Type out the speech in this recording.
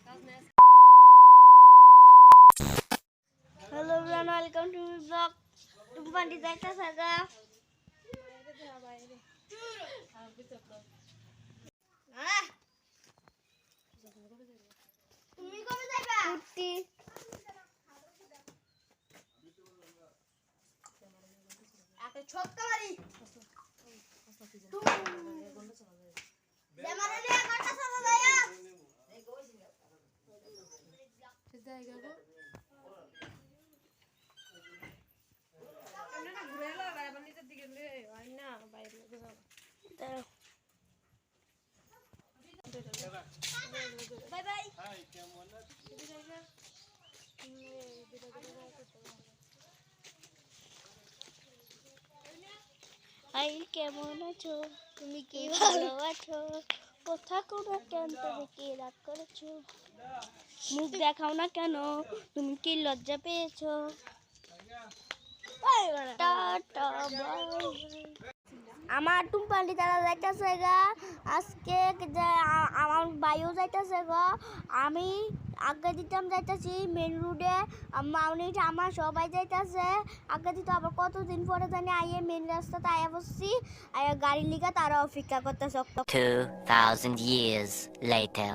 Hello everyone, welcome to my vlog. তুমি পান্ডি যাইতা Saga তুমি কবে যাইবা? কুটি একটা ছক্কা মারি জামানে নিয়ে কাটা সাজা যায়া সিধা গেগো আমরা না ঘুরে এলো আবার নিচের দিকে লে হয় না বাইরে যাও বাই বাই হাই কেমন আছো হাই কেমন আছো তুমি কি ভালো আছো কথা কোনো কেন তুমি কি রাগ করেছো মুখ দেখাও না কেন তুমি কি লজ্জা পেয়েছো টাটা বাই আমার টুম্পালি তারা যাইতেছে গা আজকে আমার বাইও যাইতেছে গা আমি আগে দিতাম যাইতেছি মেন রোডে আমার সবাই যাইতেছে আগে দিতে আবার কতদিন পরে জানি আইয়ে মেন রাস্তাতে আয়া বসছি আয়া গাড়ি লিগা তারা অপেক্ষা করতেছে 2000 years later